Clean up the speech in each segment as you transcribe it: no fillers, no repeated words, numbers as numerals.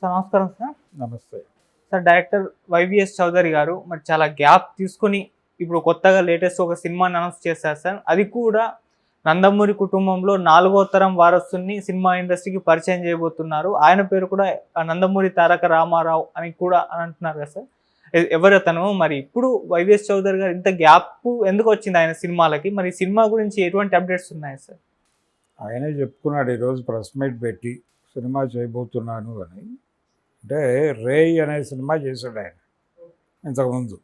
Sir నమస్కారం sir. నమస్తే. Sir director YVS Chowdary గారు మరి చాలా గ్యాప్ తీసుకొని ఇప్పుడు కొత్తగా లేటెస్ట్ ఒక సినిమాని అనౌన్స్ చేశారు సార్. అది కూడా నందమూరి కుటుంబంలో 4వ తరం వారసుని సినిమా ఇండస్ట్రీకి పరిచయం చేయబోతున్నారు. ఆయన పేరు కూడా నందమూరి తారక రామారావు అని కూడా అని అంటున్నారు కదా సార్. ఎవరు అతను? మరి ఇప్పుడు వైవిఎస్ చౌదరి గారు ఇంత గ్యాప్ ఎందుకు వచ్చింది ఆయన సినిమాలకి? మరి సినిమా గురించి ఎటువంటి అప్డేట్స్ ఉన్నాయి సార్? ఆయనే చెప్పుకున్నాడు ఈరోజు ప్రెస్ మీట్ పెట్టి సినిమా చేయబోతున్నాను అని. అంటే రేయ్ అనే సినిమా చేశాడు ఆయన ఇంతకుముందు.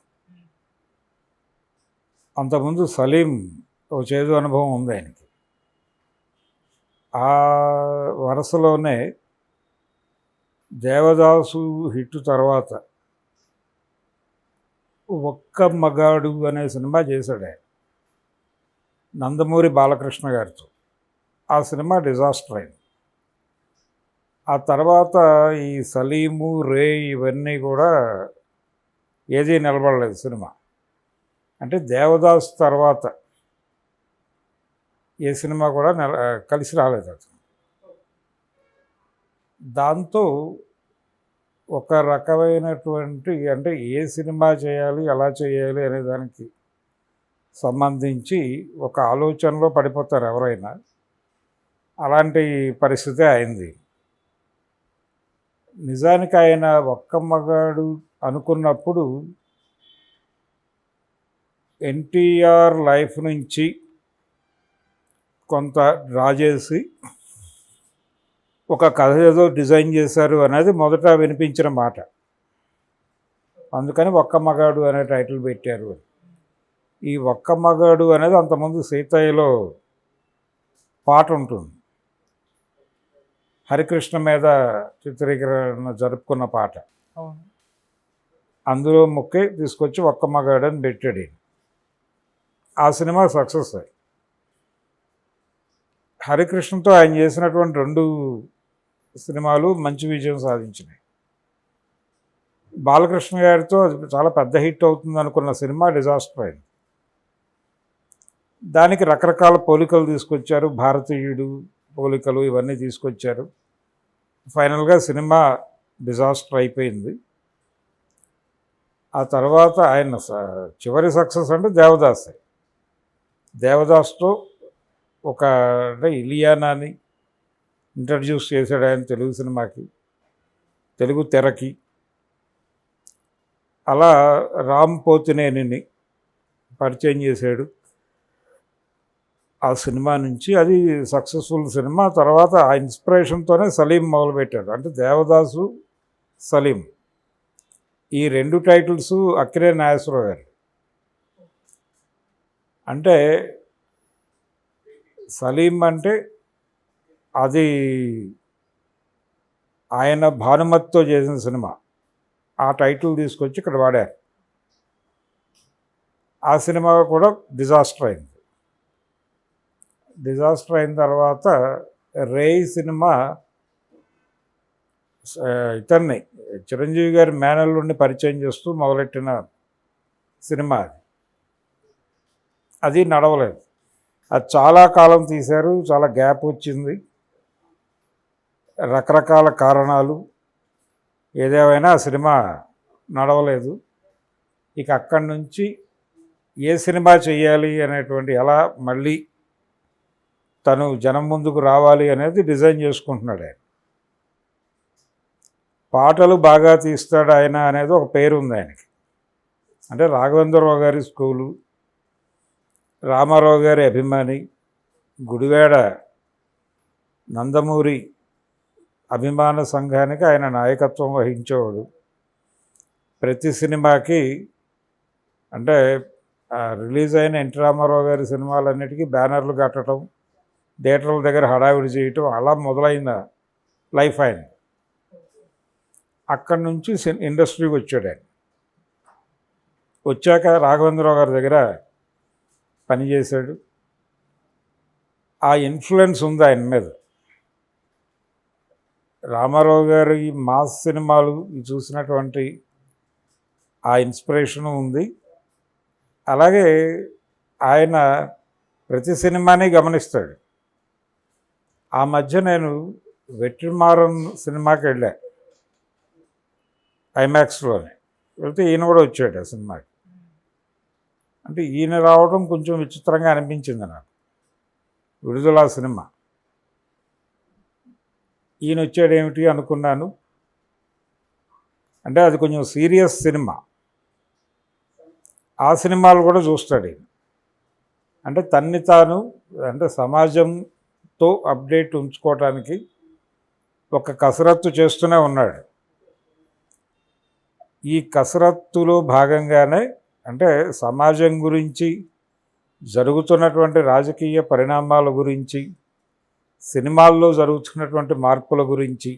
అంతకుముందు సలీం ఓ చేదు అనుభవం ఉంది ఆయనకి. ఆ వరుసలోనే దేవదాసు హిట్ తర్వాత ఒక్క మగాడు అనే సినిమా చేశాడు ఆయన నందమూరి బాలకృష్ణ గారితో. ఆ సినిమా డిజాస్టర్ అయింది. ఆ తర్వాత ఈ సలీము, రే ఇవన్నీ కూడా ఏదీ నిలబడలేదు సినిమా. అంటే దేవదాస్ తర్వాత ఏ సినిమా కూడా కలిసి రాలేదు అతను. దాంతో ఒక రకమైనటువంటి అంటే ఏ సినిమా చేయాలి, ఎలా చేయాలి అనే దానికి సంబంధించి ఒక ఆలోచనలో పడిపోతారు ఎవరైనా. అలాంటి పరిస్థితి అయింది. నిజానికి ఆయన ఒక్క మగాడు అనుకున్నప్పుడు ఎన్టీఆర్ లైఫ్ నుంచి కొంత డ్రా చేసి ఒక కథ ఏదో డిజైన్ చేశారు అనేది మొదట వినిపించిన మాట. అందుకని ఒక్క మగాడు అనే టైటిల్ పెట్టారు. ఈ ఒక్క మగాడు అనేది అంతకుముందు సీతయ్యలో పాట ఉంటుంది, హరికృష్ణ మీద చిత్రీకరణ జరుపుకున్న పాట. అందులో ముక్కే తీసుకొచ్చి ఒక్క మగాడు అని పెట్టాడు. ఆ సినిమా సక్సెస్ అయ్యి హరికృష్ణతో ఆయన చేసినటువంటి 2 సినిమాలు మంచి విజయం సాధించినాయి. బాలకృష్ణ గారితో చాలా పెద్ద హిట్ అవుతుంది అనుకున్న సినిమా డిజాస్టర్ అయింది. దానికి రకరకాల పోలికలు తీసుకొచ్చారు, భారతీయుడు పోలికలు ఇవన్నీ తీసుకొచ్చారు. ఫైనల్గా సినిమా డిజాస్టర్ అయిపోయింది. ఆ తర్వాత ఆయన చివరి సక్సెస్ అంటే దేవదాస్. దేవదాస్తో ఒక అంటే ఇలియానాని ఇంట్రడ్యూస్ చేశాడు ఆయన తెలుగు సినిమాకి, తెలుగు తెరకి. అలా రామ్ పోతినేనిని పరిచయం చేశాడు ఆ సినిమా నుంచి. అది సక్సెస్ఫుల్ సినిమా. తర్వాత ఆ ఇన్స్పిరేషన్తోనే సలీం మొదలుపెట్టాడు. అంటే దేవదాసు, సలీం ఈ 2 టైటిల్స్ అక్కినే నాగేశ్వరరావు గారు. అంటే సలీం అంటే అది ఆయన భానుమతితో చేసిన సినిమా. ఆ టైటిల్ తీసుకొచ్చి ఇక్కడ వాడారు. ఆ సినిమా కూడా డిజాస్టర్ అయింది. డిజాస్టర్ అయిన తర్వాత రేయ్ సినిమా ఇతన్ని చిరంజీవి గారి మేనల్లుండి పరిచయం చేస్తూ మొదలెట్టిన సినిమా. అది నడవలేదు. అది చాలా కాలం తీశారు, చాలా గ్యాప్ వచ్చింది, రకరకాల కారణాలు. ఏదేమైనా ఆ సినిమా నడవలేదు. ఇక అక్కడి నుంచి ఏ సినిమా చేయాలి అనేటువంటి, ఎలా మళ్ళీ తను జనం ముందుకు రావాలి అనేది డిజైన్ చేసుకుంటున్నాడు ఆయన. పాటలు బాగా తీస్తాడు ఆయన అనేది ఒక పేరు ఉంది ఆయనకి. అంటే రాఘవేంద్రరావు గారి స్కూలు, రామారావు గారి అభిమాని, గుడివాడ నందమూరి అభిమాన సంఘానికి ఆయన నాయకత్వం వహించేవాడు. ప్రతి సినిమాకి అంటే రిలీజ్ అయిన ఎన్టీ రామారావు గారి సినిమాలన్నిటికీ బ్యానర్లు కట్టడం, థియేటర్ల దగ్గర హడావిడి చేయటం, అలా మొదలైన లైఫ్ ఆయన. అక్కడి నుంచి ఇండస్ట్రీకి వచ్చాడు ఆయన. వచ్చాక రాఘవేంద్రరావు గారి దగ్గర పనిచేశాడు. ఆ ఇన్ఫ్లుయెన్స్ ఉంది ఆయన మీద. రామారావు గారి మాస్ సినిమాలు చూసినటువంటి ఆ ఇన్స్పిరేషను ఉంది. అలాగే ఆయన ప్రతి సినిమాని గమనిస్తాడు. ఆ మధ్య నేను వెట్రిమారన్ సినిమాకి వెళ్ళా. ఐమాక్స్లోనే. వెళ్తే ఈయన కూడా వచ్చాడు ఆ సినిమాకి. అంటే ఈయన రావడం కొంచెం విచిత్రంగా అనిపించింది నాకు. విడుదల సినిమా ఈయన వచ్చాడేమిటి అనుకున్నాను. అంటే అది కొంచెం సీరియస్ సినిమా. ఆ సినిమాలు కూడా చూస్తాడు ఈయన. అంటే తన్ని తాను అంటే సమాజంతో అప్డేట్ ఉంచుకోవటానికి ఒక కసరత్తు చేస్తూనే ఉన్నాడు. ఈ కసరత్తులో భాగంగానే అంటే సమాజం గురించి, జరుగుతున్నటువంటి రాజకీయ పరిణామాల గురించి, సినిమాల్లో జరుగుతున్నటువంటి మార్పుల గురించి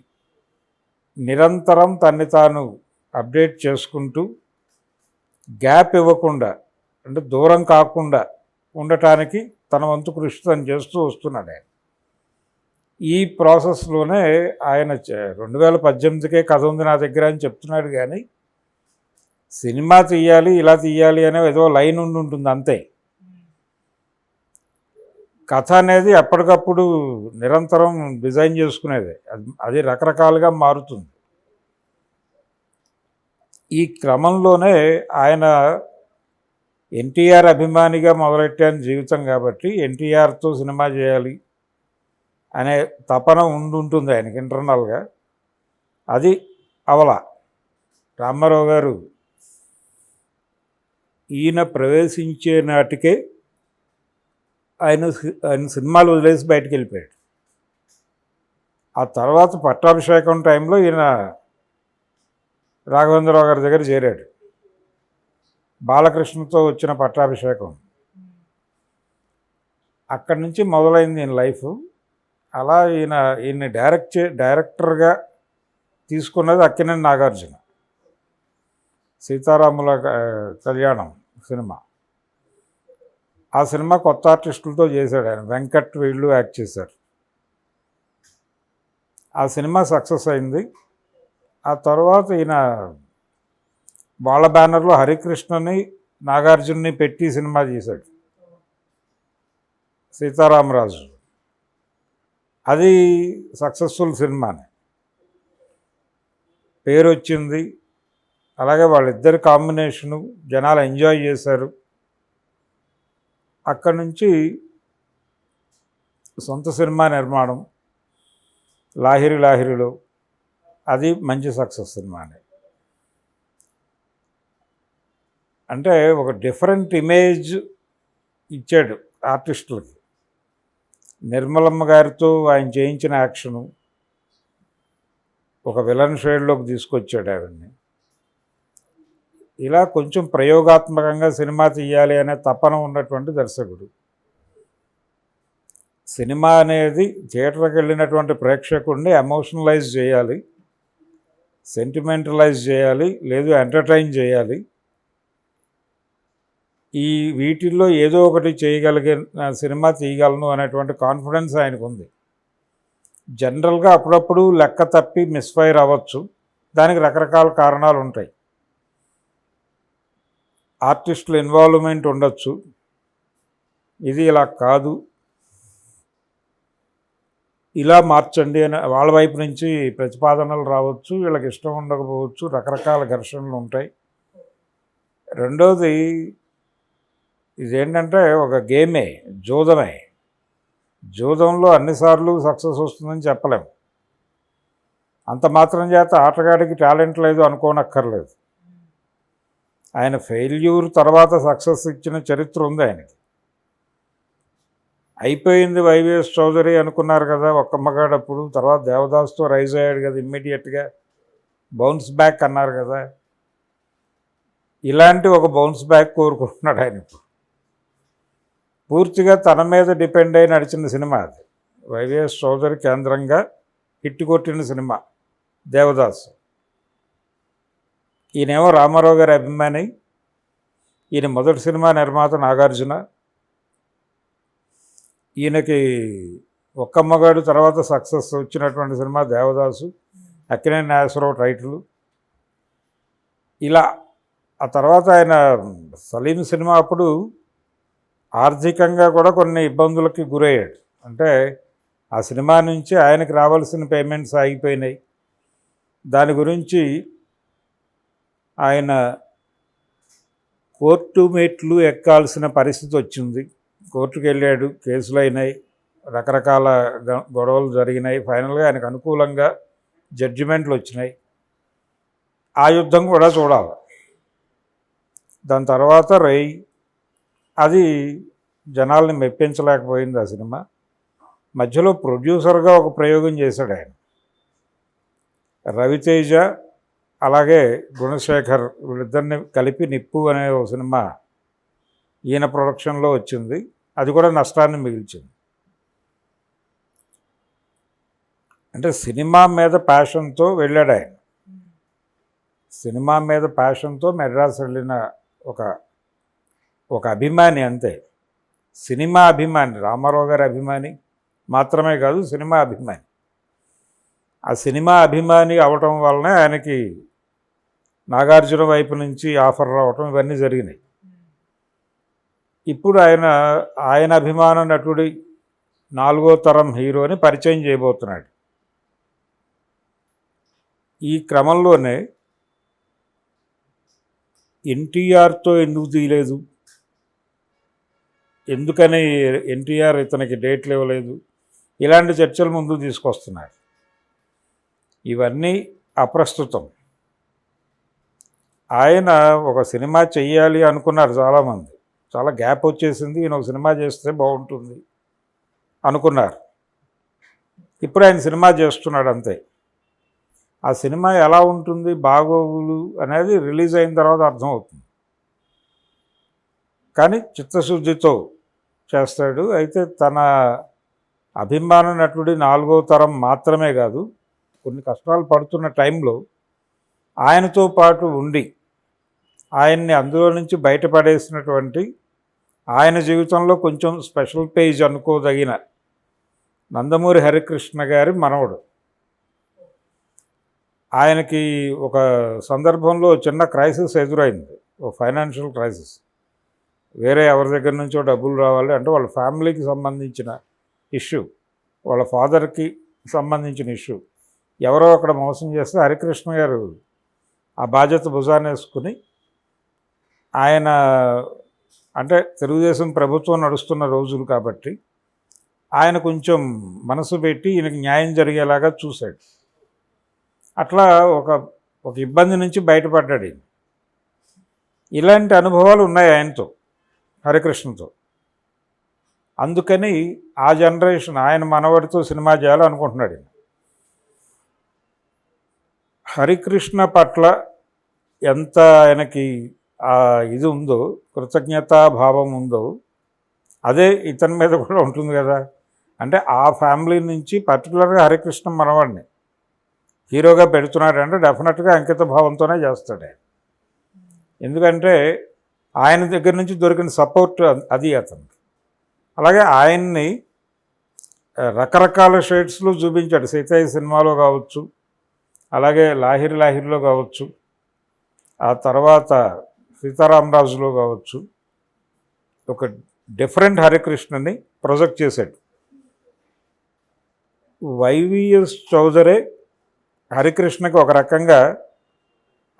నిరంతరం తన్ని తాను అప్డేట్ చేసుకుంటూ గ్యాప్ ఇవ్వకుండా అంటే దూరం కాకుండా ఉండటానికి తన వంతు కృషి తను చేస్తూ వస్తున్నాడు ఆయన. ఈ ప్రాసెస్లోనే ఆయన 2018కే కథ ఉంది నా దగ్గర అని చెప్తున్నాడు. కానీ సినిమా తీయాలి, ఇలా తీయాలి అనే ఏదో లైన్ ఉండి ఉంటుంది అంతే. కథ అనేది ఎప్పటికప్పుడు నిరంతరం డిజైన్ చేసుకునేది. అది రకరకాలుగా మారుతుంది. ఈ క్రమంలోనే ఆయన ఎన్టీఆర్ అభిమానిగా మొదలెట్టాను జీవితం కాబట్టి ఎన్టీఆర్తో సినిమా చేయాలి అనే తపన ఉంటుంది ఆయనకి ఇంటర్నల్గా. అది అవల రామారావు గారు ఈయన ప్రవేశించే నాటికే ఆయన సినిమాలు వదిలేసి బయటికి వెళ్ళిపోయాడు. ఆ తర్వాత పట్టాభిషేకం టైంలో ఈయన రాఘవేంద్రరావు గారి దగ్గర చేరాడు. బాలకృష్ణతో వచ్చిన పట్టాభిషేకం అక్కడి నుంచి మొదలైంది ఈయన లైఫ్. అలా ఈయన్ని డైరెక్టర్గా తీసుకున్నది అక్కినేని నాగార్జున. సీతారాముల కళ్యాణం సినిమా. ఆ సినిమా కొత్త ఆర్టిస్టులతో చేశాడు ఆయన. వెంకట్ వీళ్ళు యాక్ట్ చేశారు. ఆ సినిమా సక్సెస్ అయింది. ఆ తర్వాత ఈయన వాళ్ళ బ్యానర్లో హరికృష్ణని నాగార్జున్ని పెట్టి సినిమా చేశాడు, సీతారామరాజు. అది సక్సెస్ఫుల్ సినిమానే, పేరు వచ్చింది. అలాగే వాళ్ళిద్దరి కాంబినేషను జనాలు ఎంజాయ్ చేశారు. అక్కడి నుంచి సొంత సినిమా నిర్మాణం లాహిరిలో, అది మంచి సక్సెస్ సినిమానే. అంటే ఒక డిఫరెంట్ ఇమేజ్ ఇచ్చాడు ఆర్టిస్టులకి. నిర్మలమ్మ గారితో ఆయన చేయించిన యాక్షను ఒక విలన్ షేడ్లోకి తీసుకొచ్చాడు ఆవిడ్ని. ఇలా కొంచెం ప్రయోగాత్మకంగా సినిమా తీయాలి అనే తపన ఉన్నటువంటి దర్శకుడు. సినిమా అనేది థియేటర్కి వెళ్ళినటువంటి ప్రేక్షకుడిని ఎమోషనలైజ్ చేయాలి, సెంటిమెంటలైజ్ చేయాలి, లేదు ఎంటర్టైన్ చేయాలి. ఈ వీటిల్లో ఏదో ఒకటి చేయగలిగిన సినిమా తీయగలను అనేటువంటి కాన్ఫిడెన్స్ ఆయనకు ఉంది. జనరల్గా అప్పుడప్పుడు లెక్క తప్పి మిస్ఫైర్ అవ్వచ్చు. దానికి రకరకాల కారణాలు ఉంటాయి. ఆర్టిస్టుల ఇన్వాల్వ్మెంట్ ఉండొచ్చు. ఇది ఇలా కాదు, ఇలా మార్చండి అని వాళ్ళ వైపు నుంచి ప్రతిపాదనలు రావచ్చు. వీళ్ళకి ఇష్టం ఉండకపోవచ్చు. రకరకాల ఘర్షణలు ఉంటాయి. రెండోది ఇదేంటంటే ఒక గేమే, జూదమే. జూదంలో అన్నిసార్లు సక్సెస్ వస్తుందని చెప్పలేము. అంత మాత్రం చేత ఆటగాడికి టాలెంట్ లేదు అనుకోనక్కర్లేదు. ఆయన ఫెయిల్యూర్ తర్వాత సక్సెస్ ఇచ్చిన చరిత్ర ఉంది ఆయనకి. అయిపోయింది వైవిఎస్ చౌదరి అనుకున్నారు కదా ఒక్క మగాడప్పుడు. తర్వాత దేవదాస్తో రైజ్ అయ్యాడు కదా, ఇమ్మీడియట్గా బౌన్స్ బ్యాక్ అన్నారు కదా. ఇలాంటి ఒక బౌన్స్ బ్యాక్ కోరుకుంటున్నాడు ఆయన ఇప్పుడు. పూర్తిగా తన మీద డిపెండ్ అయి నడిచిన సినిమా అది. వైవిఎస్ చౌదరి కేంద్రంగా హిట్ కొట్టిన సినిమా దేవదాస్. ఈయనేమో రామారావు గారి అభిమాని. ఈయన మొదటి సినిమా నిర్మాత నాగార్జున. ఈయనకి ఒక్క మగాడు తర్వాత సక్సెస్ వచ్చినటువంటి సినిమా దేవదాసు, అక్కినేని నాగేశ్వరరావు టైటిల్. ఇలా ఆ తర్వాత ఆయన సలీం సినిమా అప్పుడు ఆర్థికంగా కూడా కొన్ని ఇబ్బందులకి గురయ్యాడు. అంటే ఆ సినిమా నుంచి ఆయనకి రావాల్సిన పేమెంట్స్ ఆగిపోయినాయి. దాని గురించి ఆయన కోర్టు మెట్లు ఎక్కాల్సిన పరిస్థితి వచ్చింది. కోర్టుకు వెళ్ళాడు, కేసులు అయినాయి, రకరకాల గొడవలు జరిగినాయి. ఫైనల్గా ఆయనకు అనుకూలంగా జడ్జిమెంట్లు వచ్చినాయి. ఆ యుద్ధం కూడా చూడాలి. దాని తర్వాత అది జనాల్ని మెప్పించలేకపోయింది ఆ సినిమా. మధ్యలో ప్రొడ్యూసర్గా ఒక ప్రయోగం చేశాడు ఆయన. రవితేజ అలాగే గుణశేఖర్ వీళ్ళిద్దరిని కలిపి నిప్పు అనే ఒక సినిమా ఈయన ప్రొడక్షన్లో వచ్చింది. అది కూడా నష్టాన్ని మిగిల్చింది. అంటే సినిమా మీద ప్యాషన్తో వెళ్ళాడు ఆయన. సినిమా మీద ప్యాషన్తో మెడ్రాస్ వెళ్ళిన ఒక అభిమాని అంతే. సినిమా అభిమాని, రామారావు గారి అభిమాని మాత్రమే కాదు, సినిమా అభిమాని. ఆ సినిమా అభిమాని అవటం వల్లనే ఆయనకి నాగార్జున వైపు నుంచి ఆఫర్ రావటం ఇవన్నీ జరిగినాయి. ఇప్పుడు ఆయన అభిమాన నటుడి 4వ తరం హీరోని పరిచయం చేయబోతున్నాడు. ఈ క్రమంలోనే ఎన్టీఆర్తో ఎందుకు తీయలేదు, ఎందుకని ఎన్టీఆర్ ఇతనికి డేట్లు ఇవ్వలేదు, ఇలాంటి చర్చలు ముందుకు తీసుకొస్తున్నారు. ఇవన్నీ అప్రస్తుతం. ఆయన ఒక సినిమా చెయ్యాలి అనుకున్నారు చాలామంది. చాలా గ్యాప్ వచ్చేసింది, ఈయన ఒక సినిమా చేస్తే బాగుంటుంది అనుకున్నారు. ఇప్పుడు ఆయన సినిమా చేస్తున్నాడు అంతే. ఆ సినిమా ఎలా ఉంటుంది, బాగోగులు అనేది రిలీజ్ అయిన తర్వాత అర్థమవుతుంది. కానీ చిత్తశుద్ధితో చేస్తాడు. అయితే తన అభిమాన నటుడి 4వ తరం మాత్రమే కాదు, కొన్ని కష్టాలు పడుతున్న టైంలో ఆయనతో పాటు ఉండి ఆయన్ని అందులో నుంచి బయటపడేసినటువంటి, ఆయన జీవితంలో కొంచెం స్పెషల్ పేజ్ అనుకోదగిన నందమూరి హరికృష్ణ గారి మనవడు. ఆయనకి ఒక సందర్భంలో చిన్న క్రైసిస్ ఎదురైంది, ఒక ఫైనాన్షియల్ క్రైసిస్. వేరే ఎవరి దగ్గర నుంచో డబ్బులు రావాలి అంటే వాళ్ళ ఫ్యామిలీకి సంబంధించిన ఇష్యూ, వాళ్ళ ఫాదర్కి సంబంధించిన ఇష్యూ. ఎవరో అక్కడ మోసం చేస్తే హరికృష్ణ గారు ఆ బాధ్యత భుజాన్ని వేసుకుని, ఆయన అంటే తెలుగుదేశం ప్రభుత్వం నడుస్తున్న రోజులు కాబట్టి ఆయన కొంచెం మనసు పెట్టి ఈయనకి న్యాయం జరిగేలాగా చూశాడు. అట్లా ఒక ఇబ్బంది నుంచి బయటపడ్డాడు ఈయన. ఇలాంటి అనుభవాలు ఉన్నాయి ఆయనతో, హరికృష్ణతో. అందుకని ఆ జనరేషన్ ఆయన మనవడితో సినిమా చేయాలనుకుంటున్నాడు ఈయన. హరికృష్ణ పట్ల ఎంత ఆయనకి ఇది ఉందో, కృతజ్ఞతాభావం ఉందో, అదే ఇతని మీద కూడా ఉంటుంది కదా. అంటే ఆ ఫ్యామిలీ నుంచి పర్టికులర్గా హరికృష్ణ మనవాడిని హీరోగా పెడుతున్నాడంటే డెఫినెట్గా అంకిత భావంతోనే చేస్తాడు ఆయన. ఎందుకంటే ఆయన దగ్గర నుంచి దొరికిన సపోర్ట్ అది అతనికి. అలాగే ఆయన్ని రకరకాల షేడ్స్లో చూపించాడు. సీతయ్య సినిమాలో కావచ్చు, అలాగే లాహిరిలో కావచ్చు, ఆ తర్వాత సీతారామరాజులో కావచ్చు, ఒక డిఫరెంట్ హరికృష్ణని ప్రొజెక్ట్ చేశాడు. వైవిఎస్ చౌదరే హరికృష్ణకి ఒక రకంగా,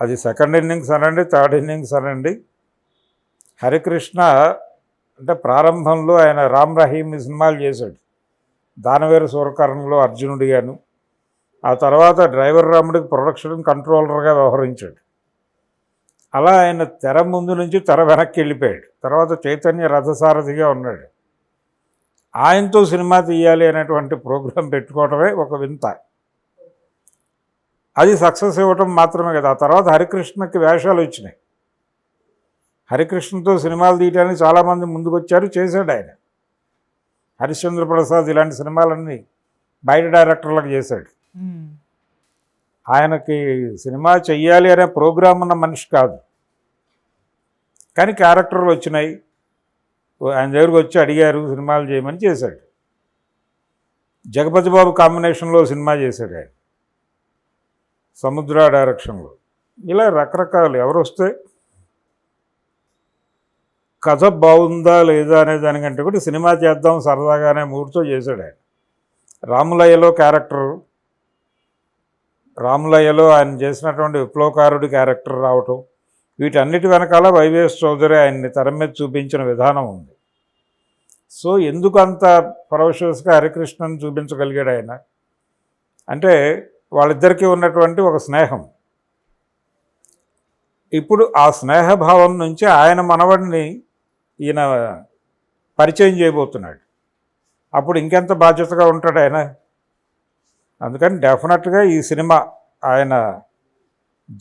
అది సెకండ్ ఇన్నింగ్స్ అనండి, థర్డ్ ఇన్నింగ్స్ అనండి, హరికృష్ణ అంటే ప్రారంభంలో ఆయన రామ్ రహీమ్ సినిమాలు చేశాడు. దానవేరు సూరకర్ణలో అర్జునుడిగాను, ఆ తర్వాత డ్రైవర్ రాముడికి ప్రొడక్షన్ కంట్రోలర్గా వ్యవహరించాడు. అలా ఆయన తెర ముందు నుంచి తెర వెనక్కి వెళ్ళిపోయాడు. తర్వాత చైతన్య రథసారథిగా ఉన్నాడు. ఆయనతో సినిమా తీయాలి అనేటువంటి ప్రోగ్రాం పెట్టుకోవడమే ఒక వింత. అది సక్సెస్ ఇవ్వటం మాత్రమే కదా. ఆ తర్వాత హరికృష్ణకి వేషాలు వచ్చినాయి. హరికృష్ణతో సినిమాలు తీయడానికి చాలామంది ముందుకు వచ్చారు, చేశాడు ఆయన. హరిశ్చంద్ర ప్రసాద్ ఇలాంటి సినిమాలన్నీ బయట డైరెక్టర్లకు చేశాడు. ఆయనకి సినిమా చెయ్యాలి అనే ప్రోగ్రాం ఉన్న మనిషి కాదు, కానీ క్యారెక్టర్లు వచ్చినాయి, ఆయన దగ్గరికి వచ్చి అడిగారు సినిమాలు చేయమని, చేశాడు. జగపతి బాబు కాంబినేషన్లో సినిమా చేశాడు ఆయన, సముద్ర డైరెక్షన్లో. ఇలా రకరకాలు ఎవరు వస్తే కథ బాగుందా లేదా అనే దానికంటే కూడా సినిమా చేద్దాం సరదాగానే మూడుతో చేశాడు ఆయన. రాములయ్యలో క్యారెక్టరు, రాములయ్యలో ఆయన చేసినటువంటి విప్లవకారుడి క్యారెక్టర్ రావటం, వీటన్నిటి వెనకాల వైవిఎస్ చౌదరి ఆయన్ని తెర మీద చూపించిన విధానం ఉంది. సో ఎందుకు అంత ఫరోషియస్గా హరికృష్ణని చూపించగలిగాడు ఆయన అంటే వాళ్ళిద్దరికీ ఉన్నటువంటి ఒక స్నేహం. ఇప్పుడు ఆ స్నేహభావం నుంచి ఆయన మనవడిని ఈయన పరిచయం చేయబోతున్నాడు. అప్పుడు ఇంకెంత బాధ్యతగా ఉంటాడు ఆయన. అందుకని డెఫినెట్గా ఈ సినిమా ఆయన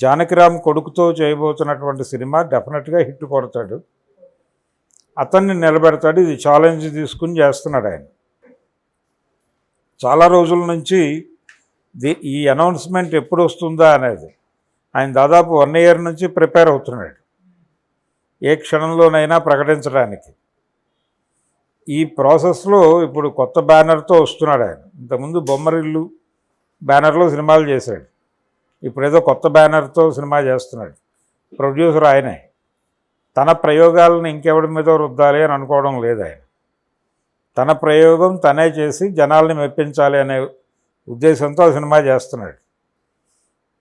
జానకిరామ్ కొడుకుతో చేయబోతున్నటువంటి సినిమా డెఫినెట్గా హిట్ కొడతాడు, అతన్ని నిలబెడతాడు. ఇది ఛాలెంజ్ తీసుకుని చేస్తున్నాడు ఆయన. చాలా రోజుల నుంచి ఈ అనౌన్స్మెంట్ ఎప్పుడు వస్తుందా అనేది ఆయన దాదాపు 1 year నుంచి ప్రిపేర్ అవుతున్నాడు, ఏ క్షణంలోనైనా ప్రకటించడానికి. ఈ ప్రాసెస్లో ఇప్పుడు కొత్త బ్యానర్తో వస్తున్నాడు ఆయన. ఇంతకుముందు బొమ్మరిల్లు బ్యానర్లో సినిమాలు చేశాడు, ఇప్పుడు ఏదో కొత్త బ్యానర్తో సినిమా చేస్తున్నాడు. ప్రొడ్యూసర్ ఆయనే. తన ప్రయోగాలను ఇంకెవడి మీద రుద్దాలి అని అనుకోవడం లేదు ఆయన. తన ప్రయోగం తనే చేసి జనాల్ని మెప్పించాలి అనే ఉద్దేశంతో ఆ సినిమా చేస్తున్నాడు.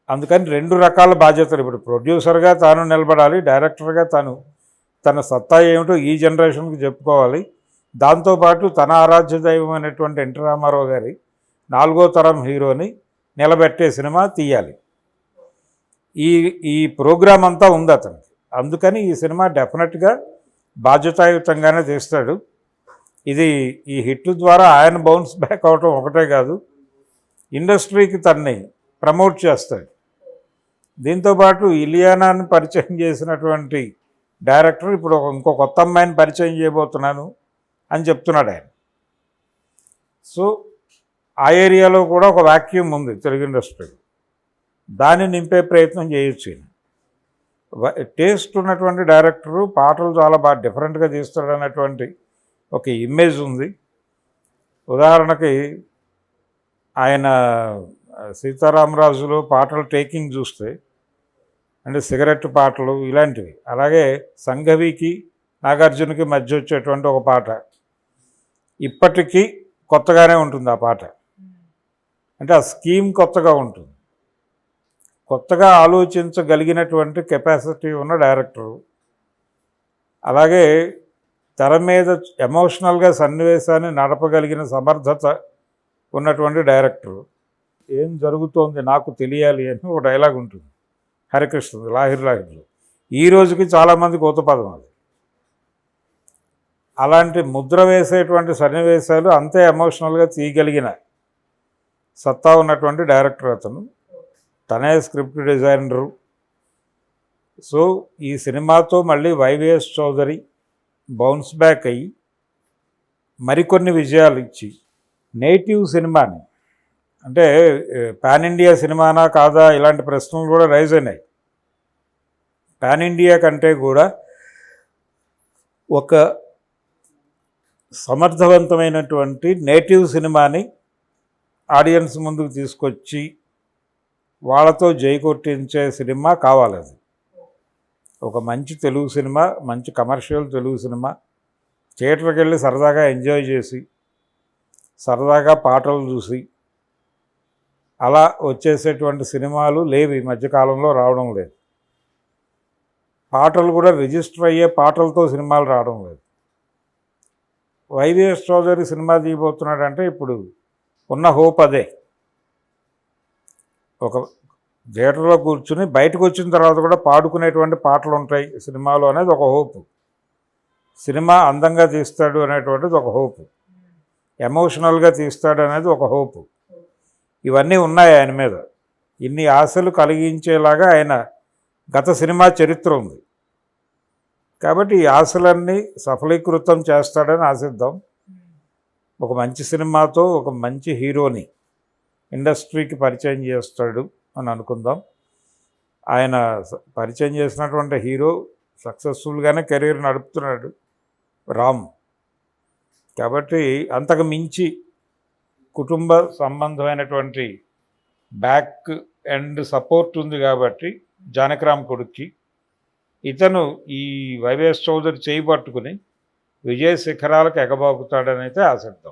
అందుకని 2 రకాల బాధ్యతలు. ఇప్పుడు ప్రొడ్యూసర్గా తాను నిలబడాలి, డైరెక్టర్గా తన సత్తా ఏమిటో ఈ జనరేషన్కి చెప్పుకోవాలి. దాంతోపాటు తన ఆరాధ్య దైవం అనేటువంటి ఎన్టీ రామారావు గారి 4వ తరం హీరోని నిలబెట్టే సినిమా తీయాలి. ఈ ప్రోగ్రాం అంతా ఉంది అతనికి. అందుకని ఈ సినిమా డెఫినెట్గా బాధ్యతాయుతంగానే తీస్తాడు. ఇది ఈ హిట్ ద్వారా ఆయన బౌన్స్ బ్యాక్ అవటం ఒకటే కాదు, ఇండస్ట్రీకి తన్ని ప్రమోట్ చేస్తాడు. దీంతోపాటు ఇలియానాని పరిచయం చేసినటువంటి డైరెక్టర్ ఇప్పుడు ఇంకో కొత్త అమ్మాయిని పరిచయం చేయబోతున్నాను అని చెప్తున్నాడు ఆయన. సో ఆ ఏరియాలో కూడా ఒక వాక్యూమ్ ఉంది తెలుగు ఇండస్ట్రీలో, దాన్ని నింపే ప్రయత్నం చేయొచ్చు. టేస్ట్ ఉన్నటువంటి డైరెక్టరు, పాటలు చాలా బాగా డిఫరెంట్గా తీస్తాడు అనేటువంటి ఒక ఇమేజ్ ఉంది. ఉదాహరణకి ఆయన సీతారామరాజులో పాటలు టేకింగ్ చూస్తే అంటే సిగరెట్ పాటలు ఇలాంటివి. అలాగే సంఘవికి నాగార్జునకి మధ్య వచ్చేటువంటి ఒక పాట ఇప్పటికీ కొత్తగానే ఉంటుంది. ఆ పాట అంటే ఆ స్కీమ్ కొత్తగా ఉంటుంది. కొత్తగా ఆలోచించగలిగినటువంటి కెపాసిటీ ఉన్న డైరెక్టరు. అలాగే తెర మీద ఎమోషనల్గా సన్నివేశాన్ని నడపగలిగిన సమర్థత ఉన్నటువంటి డైరెక్టరు. ఏం జరుగుతోంది నాకు తెలియాలి అని ఒక డైలాగ్ ఉంటుంది హరికృష్ణది లాహిర్లో. ఈ రోజుకి చాలామంది కొత్త పదం అది. అలాంటి ముద్ర వేసేటువంటి సన్నివేశాలు అంతే ఎమోషనల్గా తీయగలిగిన సత్తా ఉన్నటువంటి డైరెక్టర్ అతను. తనే స్క్రిప్ట్ డిజైనరు. సో ఈ సినిమాతో మళ్ళీ వైవిఎస్ చౌదరి బౌన్స్ బ్యాక్ అయ్యి మరికొన్ని విజయాలు ఇచ్చి నేటివ్ సినిమాని అంటే పాన్ ఇండియా సినిమానా కాదా ఇలాంటి ప్రశ్నలు కూడా రైజ్ అయినాయి. పాన్ ఇండియా కంటే కూడా ఒక సమర్థవంతమైనటువంటి నేటివ్ సినిమాని ఆడియన్స్ ముందుకు తీసుకొచ్చి వాళ్ళతో జైకొట్టించే సినిమా కావాలి. అది ఒక మంచి తెలుగు సినిమా, మంచి కమర్షియల్ తెలుగు సినిమా, థియేటర్కి వెళ్ళి సరదాగా ఎంజాయ్ చేసి సరదాగా పాటలు చూసి అలా వచ్చేసేటువంటి సినిమాలు లేవు, ఈ మధ్యకాలంలో రావడం లేదు. పాటలు కూడా రిజిస్టర్ అయ్యే పాటలతో సినిమాలు రావడం లేదు. వైవిఎస్ చౌదరి సినిమా తీయబోతున్నాడంటే ఇప్పుడు ఉన్న హోప్ అదే. ఒక థియేటర్లో కూర్చుని బయటకు వచ్చిన తర్వాత కూడా పాడుకునేటువంటి పాటలు ఉంటాయి సినిమాలో అనేది ఒక హోపు. సినిమా అందంగా తీస్తాడు అనేటువంటిది ఒక హోపు. ఎమోషనల్గా తీస్తాడు అనేది ఒక హోపు. ఇవన్నీ ఉన్నాయి ఆయన మీద. ఇన్ని ఆశలు కలిగించేలాగా ఆయన గత సినిమా చరిత్ర ఉంది. కాబట్టి ఈ ఆశలన్నీ సఫలీకృతం చేస్తాడని ఆశిద్దాం. ఒక మంచి సినిమాతో ఒక మంచి హీరోని ఇండస్ట్రీకి పరిచయం చేస్తాడు అని అనుకుందాం. ఆయన పరిచయం చేసినటువంటి హీరో సక్సెస్ఫుల్గానే కెరీర్ నడుపుతున్నాడు, రామ్. కాబట్టి అంతకు మించి కుటుంబ సంబంధమైనటువంటి బ్యాక్ అండ్ సపోర్ట్ ఉంది కాబట్టి జానకిరామ్ కొడుక్కి ఇతను ఈ వైవిఎస్ చౌదరి చేయి పట్టుకుని విజయ శిఖరాలకు ఎగబాకుతాడనైతే ఆశిద్దాం.